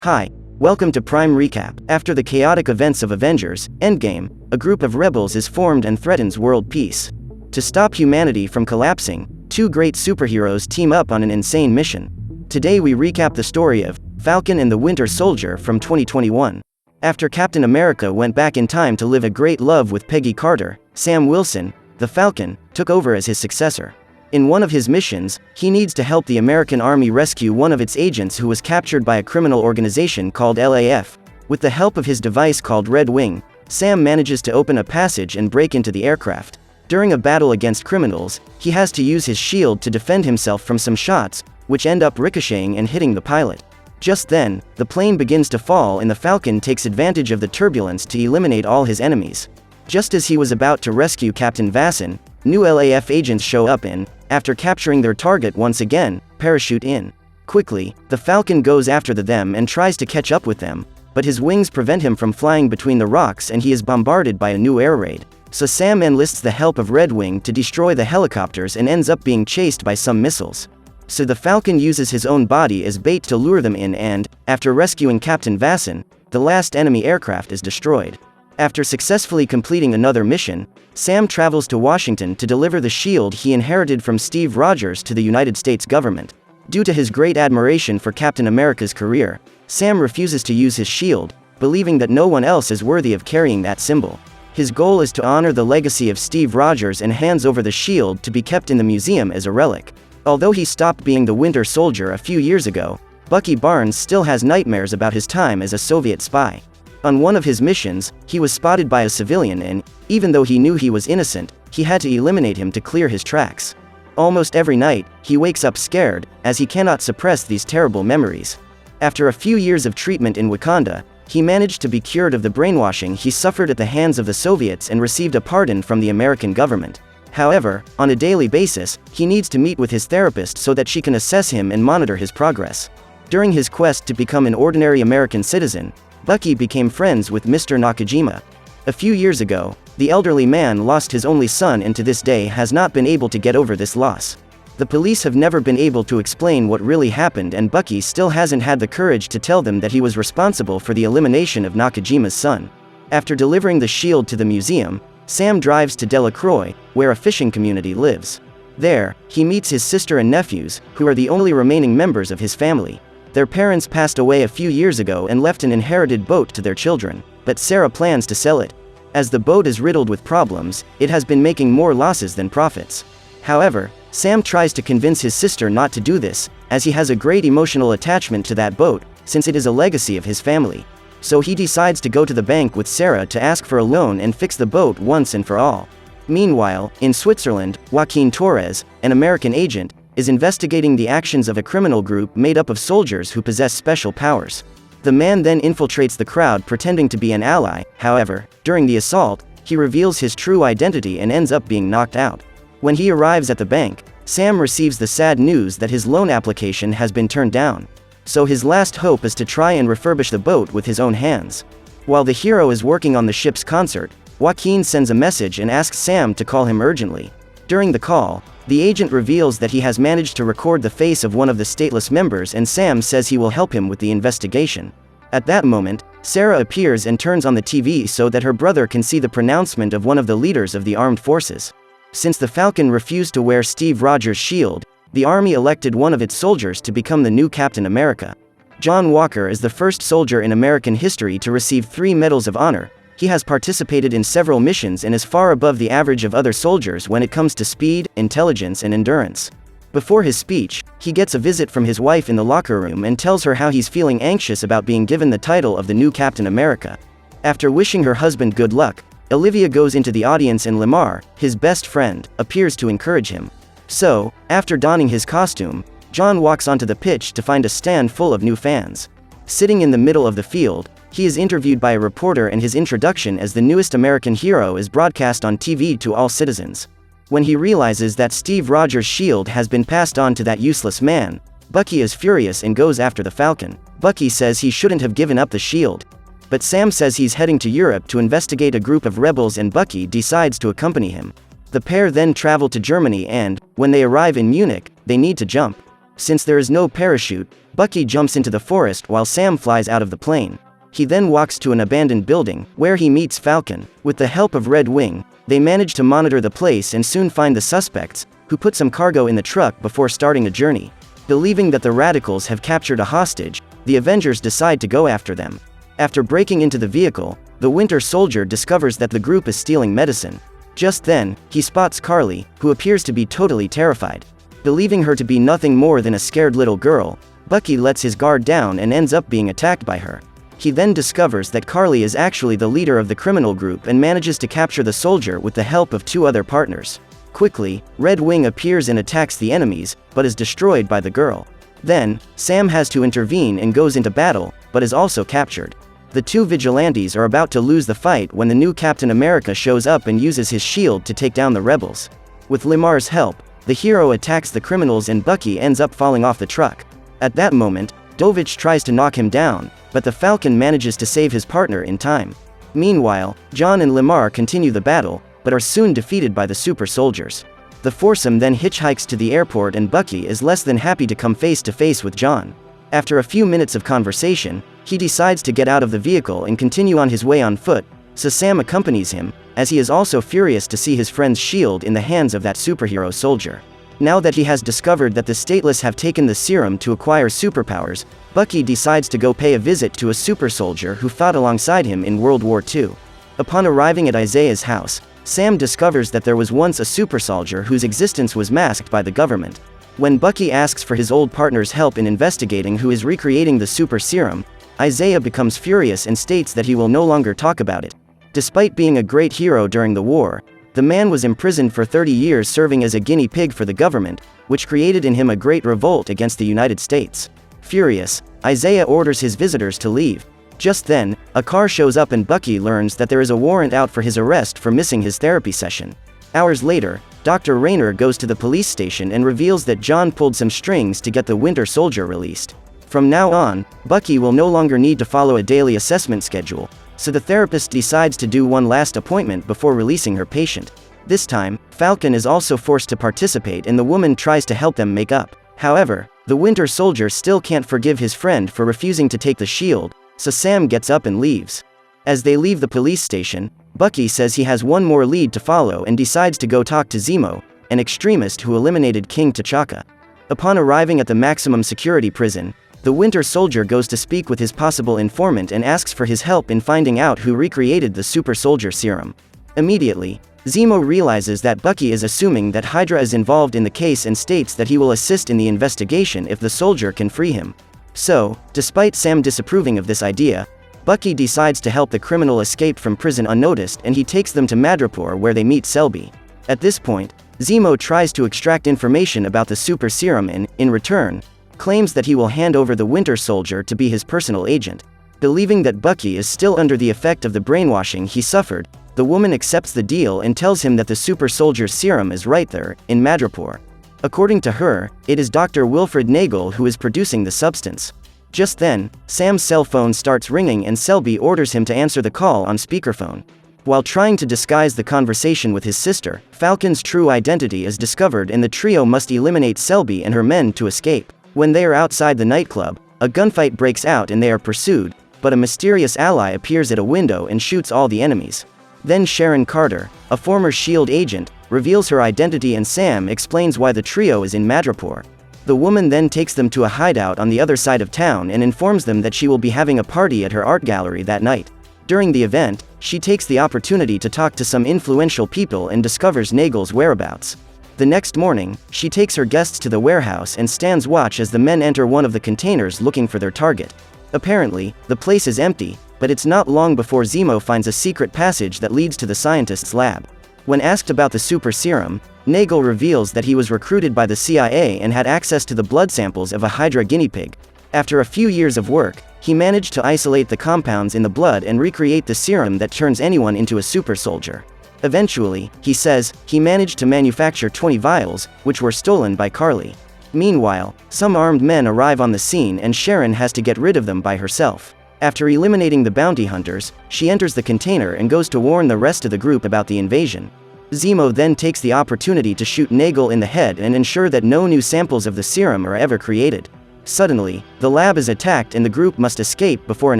Hi, welcome to Prime Recap. After the chaotic events of Avengers: Endgame, a group of rebels is formed and threatens world peace. To stop humanity from collapsing, two great superheroes team up on an insane mission. Today we recap the story of Falcon and the Winter Soldier from 2021. After Captain America went back in time to live a great love with Peggy Carter, Sam Wilson, the Falcon, took over as his successor. In one of his missions, he needs to help the American Army rescue one of its agents who was captured by a criminal organization called LAF. With the help of his device called Red Wing, Sam manages to open a passage and break into the aircraft. During a battle against criminals, he has to use his shield to defend himself from some shots, which end up ricocheting and hitting the pilot. Just then, the plane begins to fall and the Falcon takes advantage of the turbulence to eliminate all his enemies. Just as he was about to rescue Captain Vasson, new LAF agents show up and, after capturing their target once again, parachute in. Quickly, the Falcon goes after them and tries to catch up with them, but his wings prevent him from flying between the rocks and he is bombarded by a new air raid. So Sam enlists the help of Red Wing to destroy the helicopters and ends up being chased by some missiles. So the Falcon uses his own body as bait to lure them in and, after rescuing Captain Vasson, the last enemy aircraft is destroyed. After successfully completing another mission, Sam travels to Washington to deliver the shield he inherited from Steve Rogers to the United States government. Due to his great admiration for Captain America's career, Sam refuses to use his shield, believing that no one else is worthy of carrying that symbol. His goal is to honor the legacy of Steve Rogers and hands over the shield to be kept in the museum as a relic. Although he stopped being the Winter Soldier a few years ago, Bucky Barnes still has nightmares about his time as a Soviet spy. On one of his missions, he was spotted by a civilian and, even though he knew he was innocent, he had to eliminate him to clear his tracks. Almost every night, he wakes up scared, as he cannot suppress these terrible memories. After a few years of treatment in Wakanda, he managed to be cured of the brainwashing he suffered at the hands of the Soviets and received a pardon from the American government. However, on a daily basis, he needs to meet with his therapist so that she can assess him and monitor his progress. During his quest to become an ordinary American citizen, Bucky became friends with Mr. Nakajima. A few years ago, the elderly man lost his only son and to this day has not been able to get over this loss. The police have never been able to explain what really happened and Bucky still hasn't had the courage to tell them that he was responsible for the elimination of Nakajima's son. After delivering the shield to the museum, Sam drives to Delacroix, where a fishing community lives. There, he meets his sister and nephews, who are the only remaining members of his family. Their parents passed away a few years ago and left an inherited boat to their children, but Sarah plans to sell it. As the boat is riddled with problems, it has been making more losses than profits. However, Sam tries to convince his sister not to do this, as he has a great emotional attachment to that boat, since it is a legacy of his family. So he decides to go to the bank with Sarah to ask for a loan and fix the boat once and for all. Meanwhile, in Switzerland, Joaquin Torres, an American agent, is investigating the actions of a criminal group made up of soldiers who possess special powers. The man then infiltrates the crowd pretending to be an ally. However, during the assault, he reveals his true identity and ends up being knocked out. When he arrives at the bank, Sam receives the sad news that his loan application has been turned down. So his last hope is to try and refurbish the boat with his own hands. While the hero is working on the ship's concert, Joaquin sends a message and asks Sam to call him urgently. During the call, the agent reveals that he has managed to record the face of one of the stateless members and Sam says he will help him with the investigation. At that moment, Sarah appears and turns on the TV so that her brother can see the pronouncement of one of the leaders of the armed forces. Since the Falcon refused to wear Steve Rogers' shield, the army elected one of its soldiers to become the new Captain America. John Walker is the first soldier in American history to receive 3 medals of honor. He has participated in several missions and is far above the average of other soldiers when it comes to speed, intelligence and endurance. Before his speech, he gets a visit from his wife in the locker room and tells her how he's feeling anxious about being given the title of the new Captain America. After wishing her husband good luck, Olivia goes into the audience and Lamar, his best friend, appears to encourage him. So, after donning his costume, John walks onto the pitch to find a stand full of new fans. Sitting in the middle of the field, he is interviewed by a reporter and his introduction as the newest American hero is broadcast on TV to all citizens. When he realizes that Steve Rogers' shield has been passed on to that useless man, Bucky is furious and goes after the Falcon. Bucky says he shouldn't have given up the shield. But Sam says he's heading to Europe to investigate a group of rebels and Bucky decides to accompany him. The pair then travel to Germany and, when they arrive in Munich, they need to jump. Since there is no parachute, Bucky jumps into the forest while Sam flies out of the plane. He then walks to an abandoned building, where he meets Falcon. With the help of Red Wing, they manage to monitor the place and soon find the suspects, who put some cargo in the truck before starting a journey. Believing that the radicals have captured a hostage, the Avengers decide to go after them. After breaking into the vehicle, the Winter Soldier discovers that the group is stealing medicine. Just then, he spots Carly, who appears to be totally terrified. Believing her to be nothing more than a scared little girl, Bucky lets his guard down and ends up being attacked by her. He then discovers that Carly is actually the leader of the criminal group and manages to capture the soldier with the help of 2 other partners. Quickly, Red Wing appears and attacks the enemies, but is destroyed by the girl. Then, Sam has to intervene and goes into battle, but is also captured. The 2 vigilantes are about to lose the fight when the new Captain America shows up and uses his shield to take down the rebels. With Lamar's help, the hero attacks the criminals and Bucky ends up falling off the truck. At that moment, Dovich tries to knock him down, but the Falcon manages to save his partner in time. Meanwhile, John and Lamar continue the battle, but are soon defeated by the super soldiers. The foursome then hitchhikes to the airport and Bucky is less than happy to come face to face with John. After a few minutes of conversation, he decides to get out of the vehicle and continue on his way on foot, so Sam accompanies him, as he is also furious to see his friend's shield in the hands of that superhero soldier. Now that he has discovered that the Stateless have taken the serum to acquire superpowers, Bucky decides to go pay a visit to a super soldier who fought alongside him in World War II. Upon arriving at Isaiah's house, Sam discovers that there was once a super soldier whose existence was masked by the government. When Bucky asks for his old partner's help in investigating who is recreating the super serum, Isaiah becomes furious and states that he will no longer talk about it. Despite being a great hero during the war, the man was imprisoned for 30 years serving as a guinea pig for the government, which created in him a great revolt against the United States. Furious, Isaiah orders his visitors to leave. Just then, a car shows up and Bucky learns that there is a warrant out for his arrest for missing his therapy session. Hours later, Dr. Rayner goes to the police station and reveals that John pulled some strings to get the Winter Soldier released. From now on, Bucky will no longer need to follow a daily assessment schedule, so the therapist decides to do one last appointment before releasing her patient. This time, Falcon is also forced to participate and the woman tries to help them make up. However, the Winter Soldier still can't forgive his friend for refusing to take the shield, so Sam gets up and leaves. As they leave the police station, Bucky says he has one more lead to follow and decides to go talk to Zemo, an extremist who eliminated King T'Chaka. Upon arriving at the maximum security prison, the Winter Soldier goes to speak with his possible informant and asks for his help in finding out who recreated the super soldier serum. Immediately, Zemo realizes that Bucky is assuming that Hydra is involved in the case and states that he will assist in the investigation if the soldier can free him. So, despite Sam disapproving of this idea, Bucky decides to help the criminal escape from prison unnoticed and he takes them to Madripoor where they meet Selby. At this point, Zemo tries to extract information about the super serum and, in return, claims that he will hand over the Winter Soldier to be his personal agent. Believing that Bucky is still under the effect of the brainwashing he suffered, the woman accepts the deal and tells him that the super soldier's serum is right there, in Madripoor. According to her, it is Dr. Wilfred Nagel who is producing the substance. Just then, Sam's cell phone starts ringing and Selby orders him to answer the call on speakerphone. While trying to disguise the conversation with his sister, Falcon's true identity is discovered and the trio must eliminate Selby and her men to escape. When they are outside the nightclub, a gunfight breaks out and they are pursued, but a mysterious ally appears at a window and shoots all the enemies. Then Sharon Carter, a former S.H.I.E.L.D. agent, reveals her identity and Sam explains why the trio is in Madripoor. The woman then takes them to a hideout on the other side of town and informs them that she will be having a party at her art gallery that night. During the event, she takes the opportunity to talk to some influential people and discovers Nagel's whereabouts. The next morning, she takes her guests to the warehouse and stands watch as the men enter one of the containers looking for their target. Apparently, the place is empty, but it's not long before Zemo finds a secret passage that leads to the scientist's lab. When asked about the super serum, Nagel reveals that he was recruited by the CIA and had access to the blood samples of a Hydra guinea pig. After a few years of work, he managed to isolate the compounds in the blood and recreate the serum that turns anyone into a super soldier. Eventually, he says, he managed to manufacture 20 vials, which were stolen by Carly. Meanwhile, some armed men arrive on the scene and Sharon has to get rid of them by herself. After eliminating the bounty hunters, she enters the container and goes to warn the rest of the group about the invasion. Zemo then takes the opportunity to shoot Nagel in the head and ensure that no new samples of the serum are ever created. Suddenly, the lab is attacked and the group must escape before an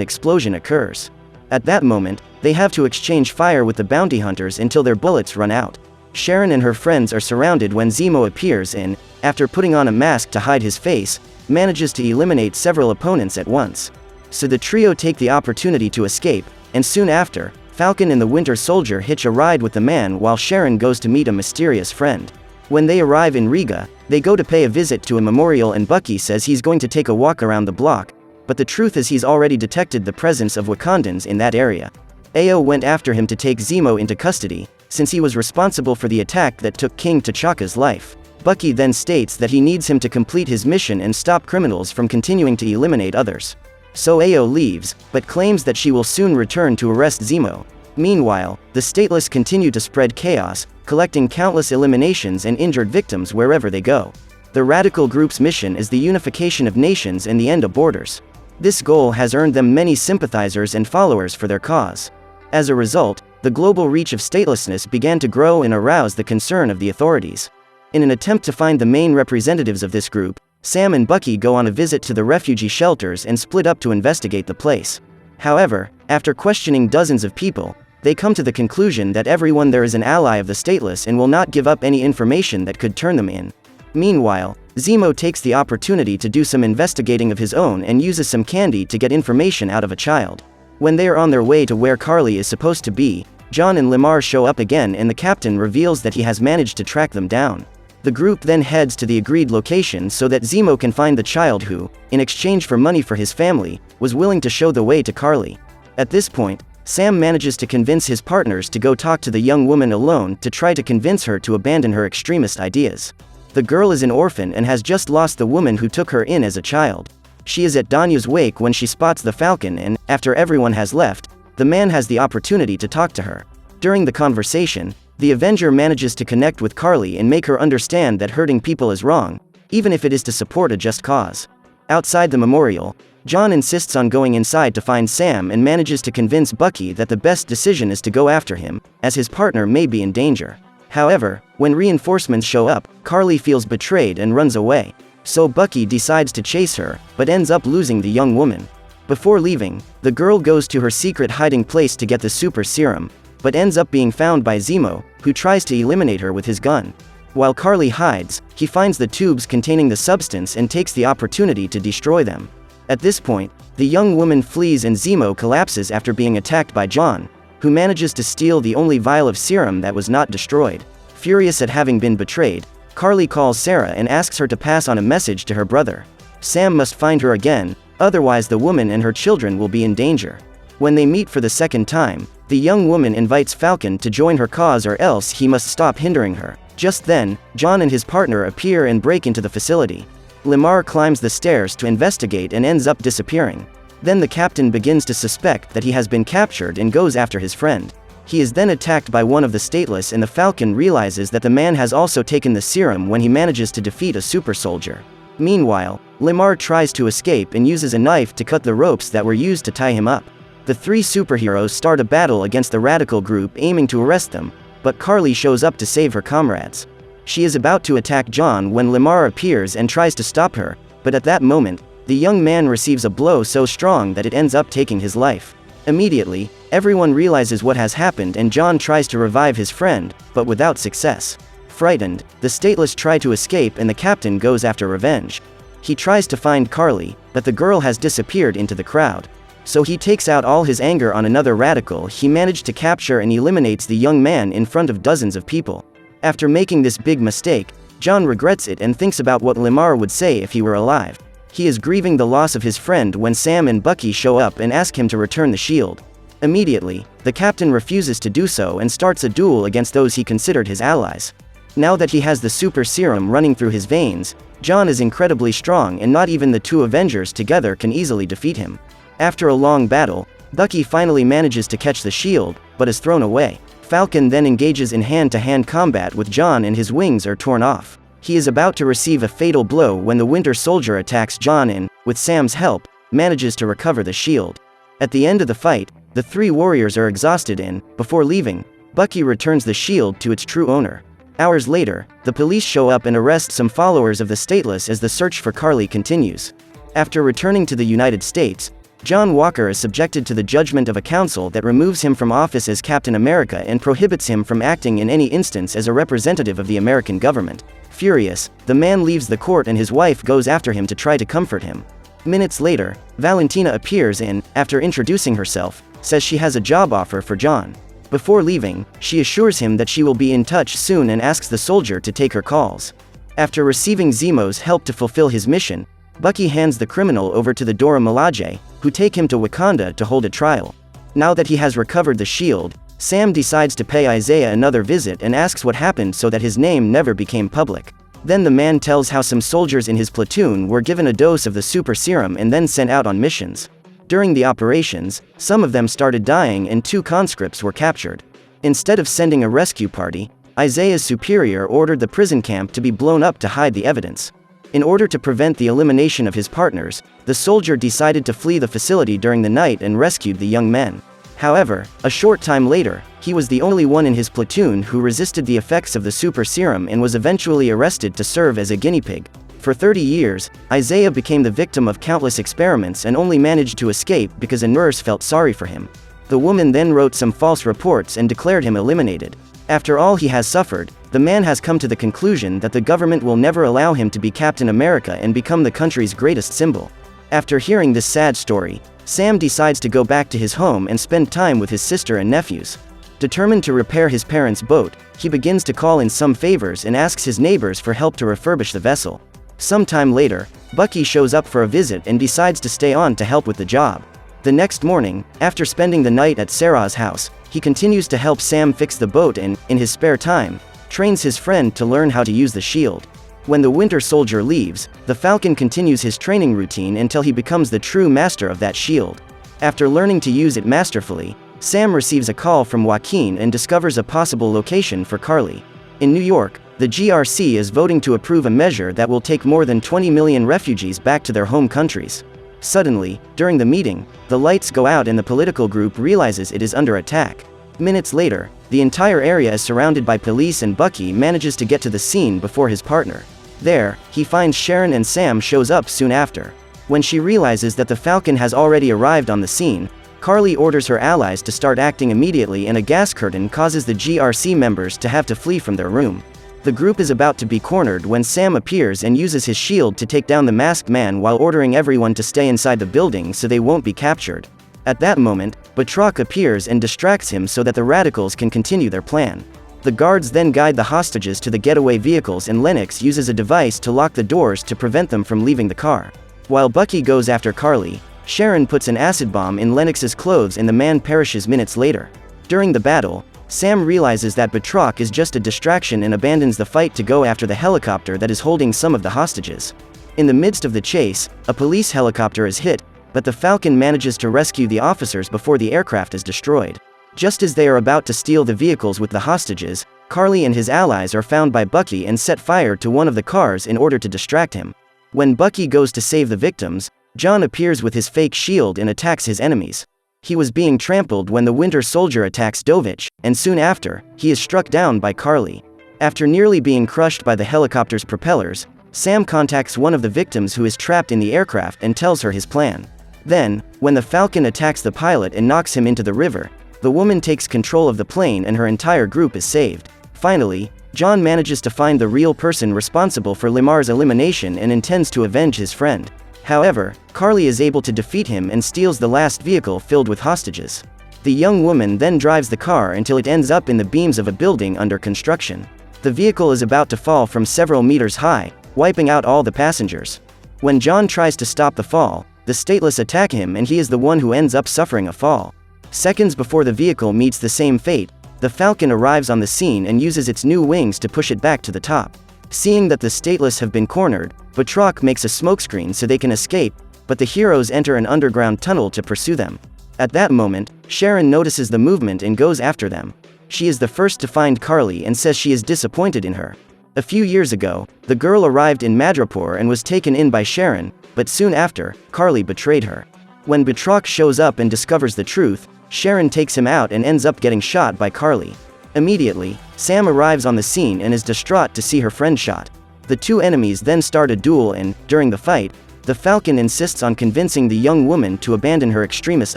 explosion occurs. At that moment, they have to exchange fire with the bounty hunters until their bullets run out. Sharon and her friends are surrounded when Zemo appears and, after putting on a mask to hide his face, manages to eliminate several opponents at once. So the trio take the opportunity to escape, and soon after, Falcon and the Winter Soldier hitch a ride with the man while Sharon goes to meet a mysterious friend. When they arrive in Riga, they go to pay a visit to a memorial and Bucky says he's going to take a walk around the block, but the truth is he's already detected the presence of Wakandans in that area. Ao went after him to take Zemo into custody, since he was responsible for the attack that took King T'Chaka's life. Bucky then states that he needs him to complete his mission and stop criminals from continuing to eliminate others. So Ao leaves, but claims that she will soon return to arrest Zemo. Meanwhile, the Stateless continue to spread chaos, collecting countless eliminations and injured victims wherever they go. The Radical Group's mission is the unification of nations and the end of borders. This goal has earned them many sympathizers and followers for their cause. As a result, the global reach of statelessness began to grow and arouse the concern of the authorities. In an attempt to find the main representatives of this group, Sam and Bucky go on a visit to the refugee shelters and split up to investigate the place. However, after questioning dozens of people, they come to the conclusion that everyone there is an ally of the stateless and will not give up any information that could turn them in. Meanwhile, Zemo takes the opportunity to do some investigating of his own and uses some candy to get information out of a child. When they are on their way to where Carly is supposed to be, John and Lemar show up again and the captain reveals that he has managed to track them down. The group then heads to the agreed location so that Zemo can find the child who, in exchange for money for his family, was willing to show the way to Carly. At this point, Sam manages to convince his partners to go talk to the young woman alone to try to convince her to abandon her extremist ideas. The girl is an orphan and has just lost the woman who took her in as a child. She is at Danya's wake when she spots the Falcon and, after everyone has left, the man has the opportunity to talk to her. During the conversation, the Avenger manages to connect with Carly and make her understand that hurting people is wrong, even if it is to support a just cause. Outside the memorial, John insists on going inside to find Sam and manages to convince Bucky that the best decision is to go after him, as his partner may be in danger. However, when reinforcements show up, Carly feels betrayed and runs away. So Bucky decides to chase her, but ends up losing the young woman. Before leaving, the girl goes to her secret hiding place to get the super serum, but ends up being found by Zemo, who tries to eliminate her with his gun. While Carly hides, he finds the tubes containing the substance and takes the opportunity to destroy them. At this point, the young woman flees and Zemo collapses after being attacked by John, who manages to steal the only vial of serum that was not destroyed. Furious at having been betrayed, Carly calls Sarah and asks her to pass on a message to her brother. Sam must find her again, otherwise the woman and her children will be in danger. When they meet for the second time, the young woman invites Falcon to join her cause or else he must stop hindering her. Just then, John and his partner appear and break into the facility. Lemar climbs the stairs to investigate and ends up disappearing. Then the captain begins to suspect that he has been captured and goes after his friend. He is then attacked by one of the stateless and the Falcon realizes that the man has also taken the serum when he manages to defeat a super soldier. Meanwhile, Lemar tries to escape and uses a knife to cut the ropes that were used to tie him up. The three superheroes start a battle against the Radical Group aiming to arrest them, but Carly shows up to save her comrades. She is about to attack John when Lemar appears and tries to stop her, but at that moment, the young man receives a blow so strong that it ends up taking his life. Immediately, everyone realizes what has happened and John tries to revive his friend, but without success. Frightened, the stateless try to escape and the captain goes after revenge. He tries to find Carly, but the girl has disappeared into the crowd. So he takes out all his anger on another radical he managed to capture and eliminates the young man in front of dozens of people. After making this big mistake, John regrets it and thinks about what Lemar would say if he were alive. He is grieving the loss of his friend when Sam and Bucky show up and ask him to return the shield. Immediately, the captain refuses to do so and starts a duel against those he considered his allies. Now that he has the super serum running through his veins, John is incredibly strong and not even the two Avengers together can easily defeat him. After a long battle, Bucky finally manages to catch the shield, but is thrown away. Falcon then engages in hand-to-hand combat with John and his wings are torn off. He is about to receive a fatal blow when the Winter Soldier attacks John and, with Sam's help, manages to recover the shield. At the end of the fight, the three warriors are exhausted and, before leaving, Bucky returns the shield to its true owner. Hours later, the police show up and arrest some followers of the Stateless as the search for Carly continues. After returning to the United States, John Walker is subjected to the judgment of a council that removes him from office as Captain America and prohibits him from acting in any instance as a representative of the American government. Furious, the man leaves the court and his wife goes after him to try to comfort him. Minutes later, Valentina appears and, after introducing herself, says she has a job offer for John. Before leaving, she assures him that she will be in touch soon and asks the soldier to take her calls. After receiving Zemo's help to fulfill his mission, Bucky hands the criminal over to the Dora Milaje, who take him to Wakanda to hold a trial. Now that he has recovered the shield, Sam decides to pay Isaiah another visit and asks what happened so that his name never became public. Then the man tells how some soldiers in his platoon were given a dose of the super serum and then sent out on missions. During the operations, some of them started dying and 2 conscripts were captured. Instead of sending a rescue party, Isaiah's superior ordered the prison camp to be blown up to hide the evidence. In order to prevent the elimination of his partners, the soldier decided to flee the facility during the night and rescued the young men. However, a short time later, he was the only one in his platoon who resisted the effects of the super serum and was eventually arrested to serve as a guinea pig. For 30 years, Isaiah became the victim of countless experiments and only managed to escape because a nurse felt sorry for him. The woman then wrote some false reports and declared him eliminated. After all he has suffered, the man has come to the conclusion that the government will never allow him to be Captain America and become the country's greatest symbol. After hearing this sad story, Sam decides to go back to his home and spend time with his sister and nephews. Determined to repair his parents' boat, he begins to call in some favors and asks his neighbors for help to refurbish the vessel. Sometime later, Bucky shows up for a visit and decides to stay on to help with the job. The next morning, after spending the night at Sarah's house, he continues to help Sam fix the boat and, in his spare time, trains his friend to learn how to use the shield. When the Winter Soldier leaves, the Falcon continues his training routine until he becomes the true master of that shield. After learning to use it masterfully, Sam receives a call from Joaquin and discovers a possible location for Carly. In New York, the GRC is voting to approve a measure that will take more than 20 million refugees back to their home countries. Suddenly, during the meeting, the lights go out and the political group realizes it is under attack. Minutes later, the entire area is surrounded by police and Bucky manages to get to the scene before his partner. There, he finds Sharon and Sam shows up soon after. When she realizes that the Falcon has already arrived on the scene, Carly orders her allies to start acting immediately and a gas curtain causes the GRC members to have to flee from their room. The group is about to be cornered when Sam appears and uses his shield to take down the masked man while ordering everyone to stay inside the building so they won't be captured. At that moment, Batroc appears and distracts him so that the radicals can continue their plan. The guards then guide the hostages to the getaway vehicles and Lennox uses a device to lock the doors to prevent them from leaving the car. While Bucky goes after Carly, Sharon puts an acid bomb in Lennox's clothes and the man perishes minutes later. During the battle, Sam realizes that Batroc is just a distraction and abandons the fight to go after the helicopter that is holding some of the hostages. In the midst of the chase, a police helicopter is hit, but the Falcon manages to rescue the officers before the aircraft is destroyed. Just as they are about to steal the vehicles with the hostages, Carly and his allies are found by Bucky and set fire to one of the cars in order to distract him. When Bucky goes to save the victims, John appears with his fake shield and attacks his enemies. He was being trampled when the Winter Soldier attacks Dovich, and soon after, he is struck down by Carly. After nearly being crushed by the helicopter's propellers, Sam contacts one of the victims who is trapped in the aircraft and tells her his plan. Then, when the Falcon attacks the pilot and knocks him into the river, the woman takes control of the plane and her entire group is saved. Finally, John manages to find the real person responsible for Limar's elimination and intends to avenge his friend. However, Carly is able to defeat him and steals the last vehicle filled with hostages. The young woman then drives the car until it ends up in the beams of a building under construction. The vehicle is about to fall from several meters high, wiping out all the passengers. When John tries to stop the fall, the Stateless attack him and he is the one who ends up suffering a fall. Seconds before the vehicle meets the same fate, the Falcon arrives on the scene and uses its new wings to push it back to the top. Seeing that the Stateless have been cornered, Batroc makes a smokescreen so they can escape, but the heroes enter an underground tunnel to pursue them. At that moment, Sharon notices the movement and goes after them. She is the first to find Carly and says she is disappointed in her. A few years ago, the girl arrived in Madripoor and was taken in by Sharon, but soon after, Carly betrayed her. When Batroc shows up and discovers the truth, Sharon takes him out and ends up getting shot by Carly. Immediately, Sam arrives on the scene and is distraught to see her friend shot. The two enemies then start a duel and, during the fight, the Falcon insists on convincing the young woman to abandon her extremist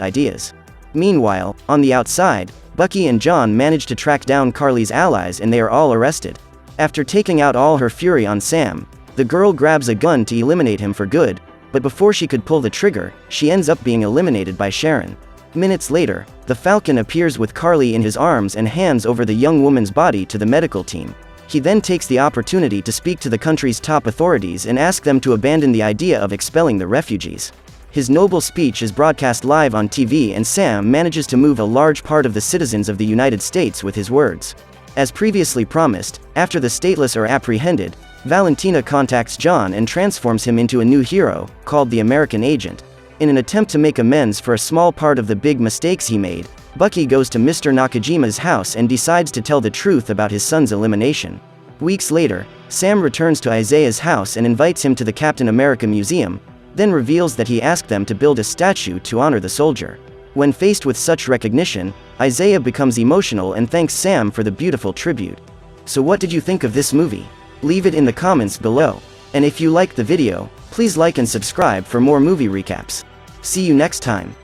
ideas. Meanwhile, on the outside, Bucky and John manage to track down Carly's allies and they are all arrested. After taking out all her fury on Sam, the girl grabs a gun to eliminate him for good, but before she could pull the trigger, she ends up being eliminated by Sharon. Minutes later, the Falcon appears with Carly in his arms and hands over the young woman's body to the medical team. He then takes the opportunity to speak to the country's top authorities and ask them to abandon the idea of expelling the refugees. His noble speech is broadcast live on TV and Sam manages to move a large part of the citizens of the United States with his words. As previously promised, after the stateless are apprehended, Valentina contacts John and transforms him into a new hero, called the American Agent. In an attempt to make amends for a small part of the big mistakes he made, Bucky goes to Mr. Nakajima's house and decides to tell the truth about his son's elimination. Weeks later, Sam returns to Isaiah's house and invites him to the Captain America Museum, then reveals that he asked them to build a statue to honor the soldier. When faced with such recognition, Isaiah becomes emotional and thanks Sam for the beautiful tribute. So what did you think of this movie? Leave it in the comments below. And if you liked the video, please like and subscribe for more movie recaps. See you next time.